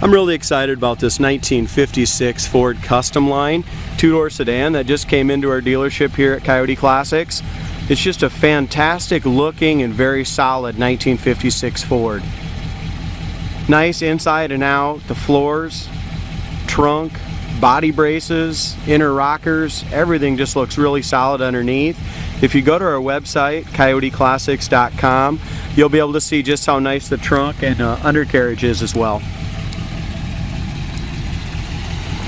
I'm really excited about this 1956 Ford Custom Line two-door sedan that just came into our dealership here at Coyote Classics. It's just a fantastic looking and very solid 1956 Ford. Nice inside and out, the floors, trunk, body braces, inner rockers, everything just looks really solid underneath. If you go to our website, coyoteclassics.com, you'll be able to see just how nice the trunk and undercarriage is as well.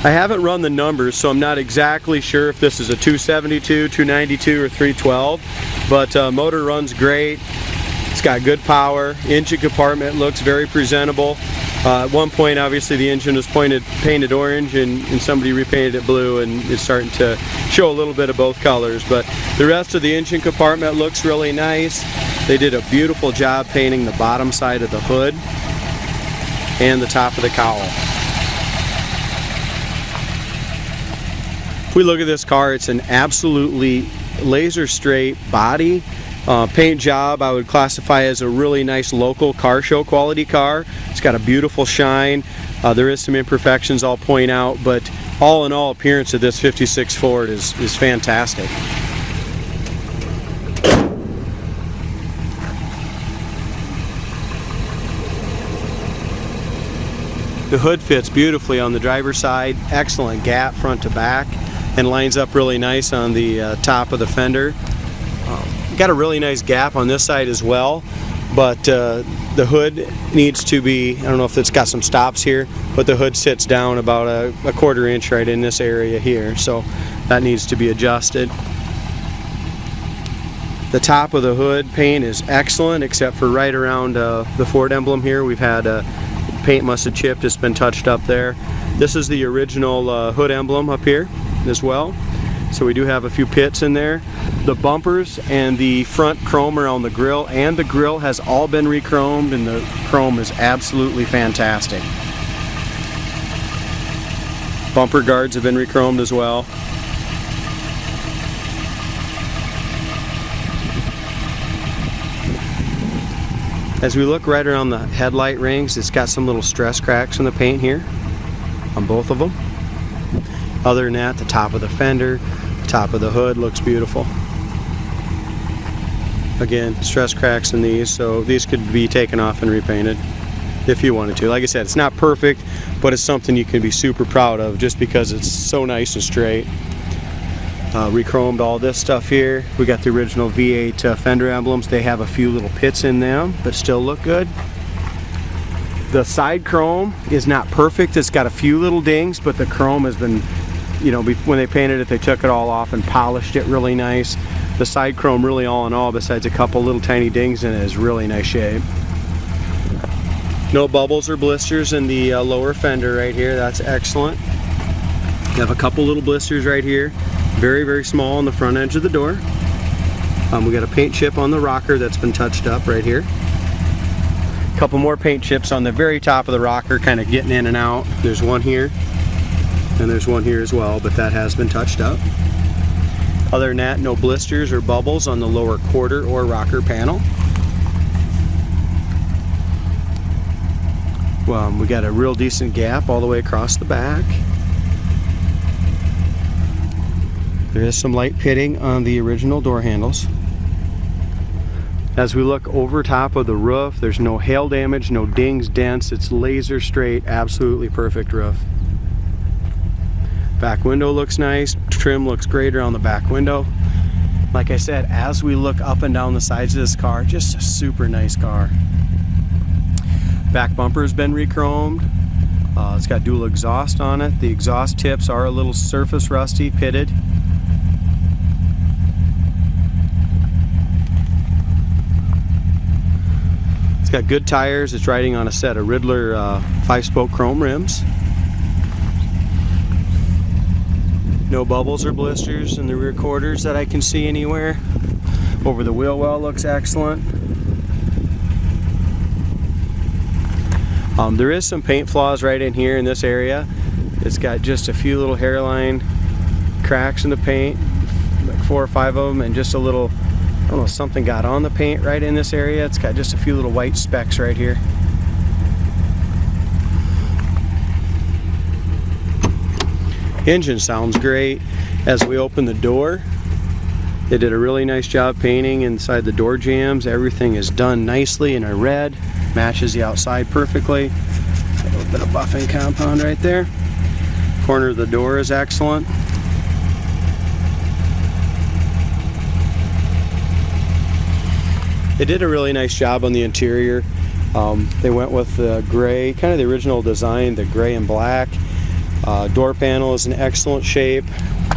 I haven't run the numbers, so I'm not exactly sure if this is a 272, 292, or 312, but motor runs great. It's got good power. Engine compartment looks very presentable. At one point, obviously, the engine was painted orange, and somebody repainted it blue, and it's starting to show a little bit of both colors. But the rest of the engine compartment looks really nice. They did a beautiful job painting the bottom side of the hood and the top of the cowl. If we look at this car, it's an absolutely laser straight body. Paint job I would classify as a really nice local car show quality car. It's got a beautiful shine. There is some imperfections I'll point out, but all in all, appearance of this 56 Ford is fantastic. The hood fits beautifully on the driver's side, excellent gap front to back, and lines up really nice on the top of the fender. Got a really nice gap on this side as well, but the hood needs to be, I don't know if it's got some stops here, but the hood sits down about a 1/4 inch right in this area here, so that needs to be adjusted. The top of the hood paint is excellent, except for right around the Ford emblem here. We've had paint must have chipped, it's been touched up there. This is the original hood emblem up here as well, so we do have a few pits in there. The bumpers and the front chrome around the grill and the grill has all been re-chromed, and the chrome is absolutely fantastic. Bumper guards have been re-chromed as well. As we look right around the headlight rings, it's got some little stress cracks in the paint here on both of them. Other than that, the top of the fender, the top of the hood looks beautiful. Again, stress cracks in these, so these could be taken off and repainted if you wanted to. Like I said, it's not perfect, but it's something you can be super proud of just because it's so nice and straight. Re-chromed all this stuff here. We got the original V8 fender emblems. They have a few little pits in them, but still look good. The side chrome is not perfect. It's got a few little dings, but the chrome has been, you know, when they painted it, they took it all off and polished it really nice. The side chrome, really all in all, besides a couple little tiny dings in it, is really nice shape. No bubbles or blisters in the lower fender right here. That's excellent. You have a couple little blisters right here. Very, very small on the front edge of the door. We got a paint chip on the rocker that's been touched up right here. A couple more paint chips on the very top of the rocker, kind of getting in and out. There's one here, and there's one here as well, but that has been touched up. Other than that, no blisters or bubbles on the lower quarter or rocker panel. We got a real decent gap all the way across the back. There is some light pitting on the original door handles. As we look over top of the roof, there's no hail damage, no dings, dents. It's laser straight, absolutely perfect roof. Back window looks nice. Trim looks great around the back window. Like I said, as we look up and down the sides of this car, just a super nice car. Back bumper has been re-chromed. It's got dual exhaust on it. The exhaust tips are a little surface rusty, pitted. It's got good tires. It's riding on a set of Riddler 5-spoke chrome rims. No bubbles or blisters in the rear quarters that I can see anywhere. Over the wheel well looks excellent. There is some paint flaws right in here in this area. It's got just a few little hairline cracks in the paint, like 4 or 5 of them, and just a little, I don't know, something got on the paint right in this area. It's got just a few little white specks right here. Engine sounds great. As we open the door, they did a really nice job painting inside the door jambs. Everything is done nicely in a red, matches the outside perfectly. A little bit of buffing compound right there. Corner of the door is excellent. They did a really nice job on the interior. They went with the gray, kind of the original design, the gray and black. Door panel is in excellent shape.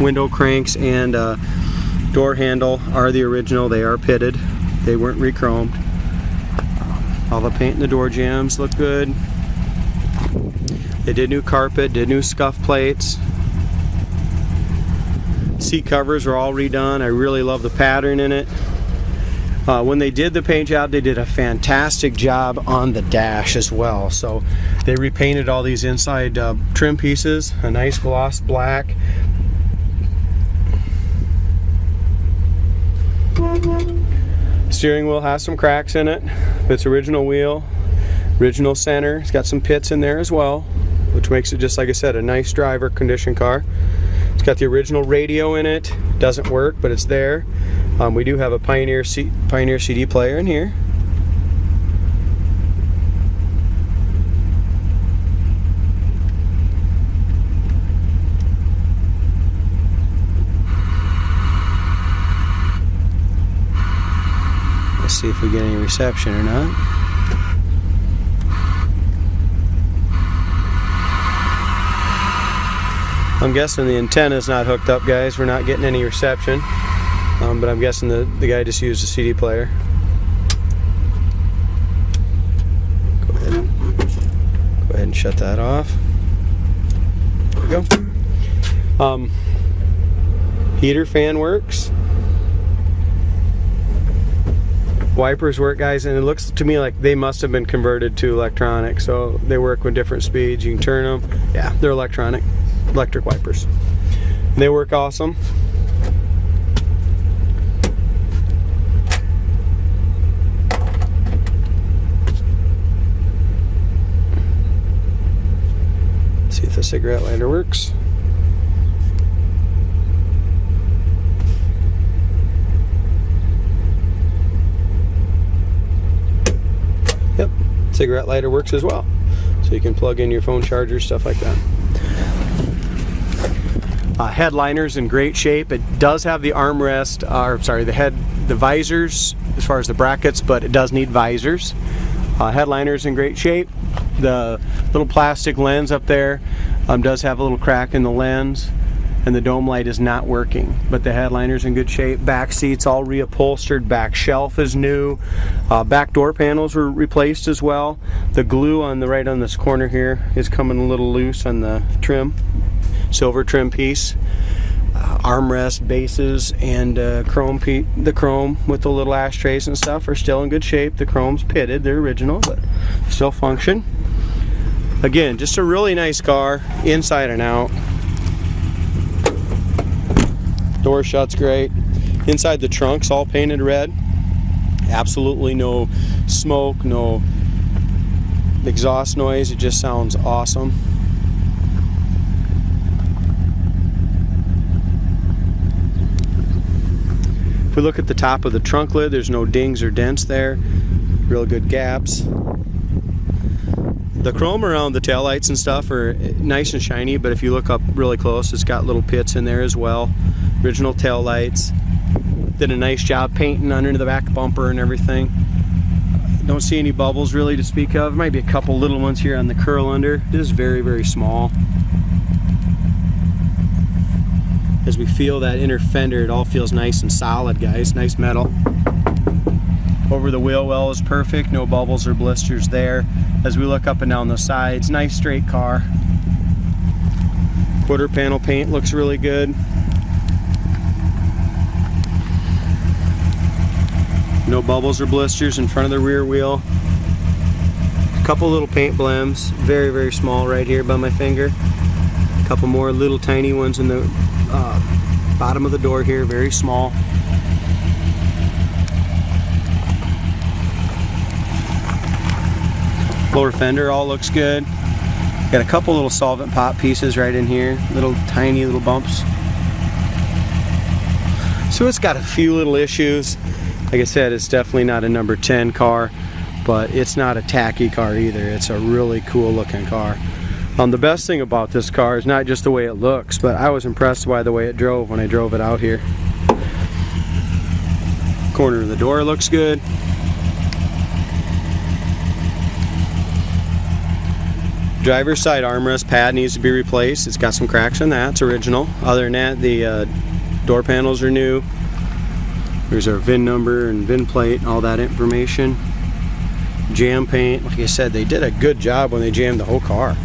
Window cranks and door handle are the original. They are pitted. They weren't re-chromed. All the paint in the door jambs look good. They did new carpet, did new scuff plates. Seat covers are all redone. I really love the pattern in it. When they did the paint job, they did a fantastic job on the dash as well. So they repainted all these inside trim pieces, a nice gloss black. Steering wheel has some cracks in it. It's original wheel, original center. It's got some pits in there as well, which makes it, just like I said, a nice driver condition car. It's got the original radio in it. Doesn't work, but it's there. We do have a Pioneer CD player in here. Let's see if we get any reception or not. I'm guessing the antenna is not hooked up, guys. We're not getting any reception. But I'm guessing the guy just used a CD player. Go ahead and shut that off. There we go. Heater fan works. Wipers work, guys, and it looks to me like they must have been converted to electronic, so they work with different speeds. You can turn them. Yeah, they're electric wipers. And they work awesome. Let's see if the cigarette lighter works. Yep, cigarette lighter works as well. So you can plug in your phone charger, stuff like that. Headliner's in great shape. It does have the armrest, the visors as far as the brackets, but it does need visors. Headliner's in great shape. The little plastic lens up there does have a little crack in the lens, and the dome light is not working, but the headliner's in good shape. Back seats all reupholstered. Back shelf is new. Back door panels were replaced as well. The glue on this corner here is coming a little loose on the trim. Silver trim piece. Armrest bases and the chrome with the little ashtrays and stuff are still in good shape. The chrome's pitted, they're original, but still function. Again, just a really nice car, inside and out. Door shuts great. Inside the trunk's all painted red. Absolutely no smoke, no exhaust noise. It just sounds awesome. If we look at the top of the trunk lid, there's no dings or dents there. Real good gaps. The chrome around the taillights and stuff are nice and shiny, but if you look up really close, it's got little pits in there as well. Original taillights. Did a nice job painting under the back bumper and everything. Don't see any bubbles really to speak of. Might be a couple little ones here on the curl under. It is very, very small. As we feel that inner fender, it all feels nice and solid, guys. Nice metal. Over the wheel well is perfect. No bubbles or blisters there. As we look up and down the sides, nice straight car. Quarter panel paint looks really good. No bubbles or blisters in front of the rear wheel. A couple little paint blems, very, very small right here by my finger. A couple more little tiny ones in the bottom of the door here, very small. Lower fender all looks good. Got a couple little solvent pop pieces right in here, little tiny little bumps. So it's got a few little issues. Like I said, it's definitely not a number 10 car, but it's not a tacky car either. It's a really cool looking car. The best thing about this car is not just the way it looks, but I was impressed by the way it drove when I drove it out here. Corner of the door looks good. Driver's side armrest pad needs to be replaced. It's got some cracks in that. It's original. Other than that, the door panels are new. There's our VIN number and VIN plate, all that information. Jam paint. Like I said, they did a good job when they jammed the whole car.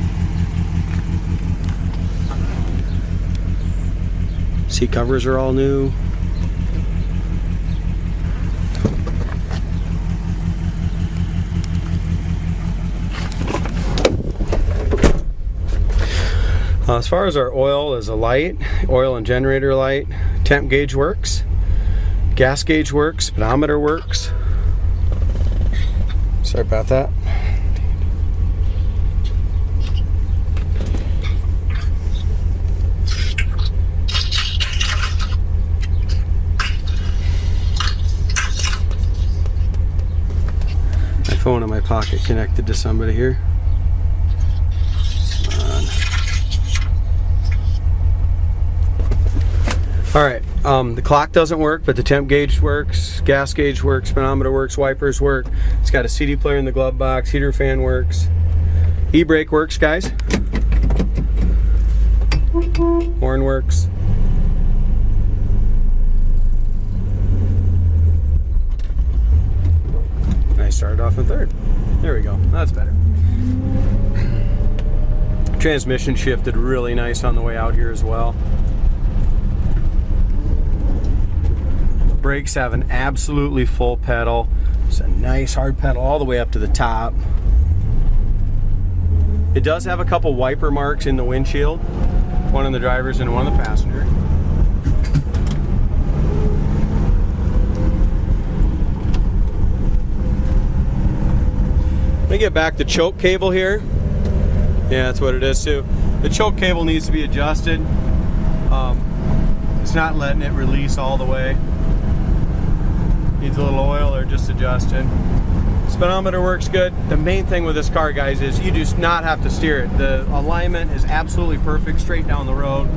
Seat covers are all new. As far as our oil is a light, oil and generator light, temp gauge works, gas gauge works, speedometer works. Sorry about that. My phone in my pocket connected to somebody here. Alright, the clock doesn't work, but the temp gauge works, gas gauge works, speedometer works, wipers work. It's got a CD player in the glove box, heater fan works. E-brake works, guys. Horn works. I started off in third. There we go, that's better. Transmission shifted really nice on the way out here as well. Brakes have an absolutely full pedal. It's a nice hard pedal all the way up to the top. It does have a couple wiper marks in the windshield, one on the driver's and one on the passenger. Let me get back the choke cable here. Yeah, that's what it is too. The choke cable needs to be adjusted. It's not letting it release all the way. Needs a little oil or just adjusted. Speedometer works good. The main thing with this car, guys, is you do not have to steer it. The alignment is absolutely perfect straight down the road.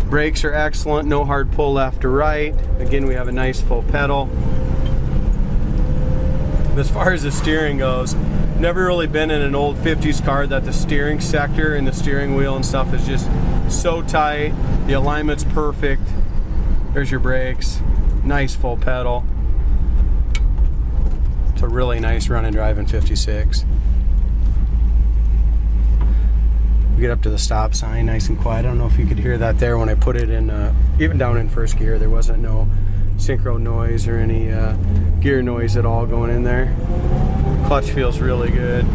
Brakes are excellent, no hard pull left or right. Again, we have a nice full pedal. As far as the steering goes, never really been in an old 50s car that the steering sector and the steering wheel and stuff is just so tight. The alignment's perfect. There's your brakes. Nice full pedal. It's a really nice run and drive in 56. We get up to the stop sign nice and quiet. I don't know if you could hear that there when I put it in, even down in first gear, there wasn't no synchro noise or any gear noise at all going in there. Clutch feels really good.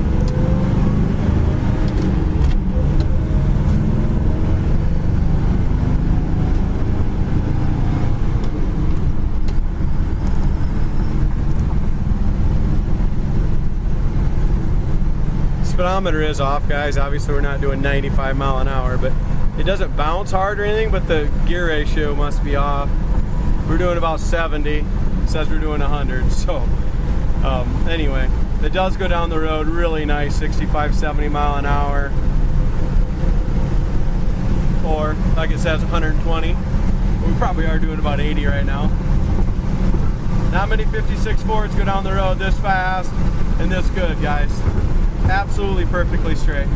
Speedometer is off, guys. Obviously we're not doing 95 mile an hour, but it doesn't bounce hard or anything, but the gear ratio must be off. We're doing about 70. It says we're doing 100, so anyway, it does go down the road really nice, 65, 70 mile an hour, or like it says 120. We probably are doing about 80 right now. Not many 56 Fords go down the road this fast and this good, guys. Absolutely perfectly straight.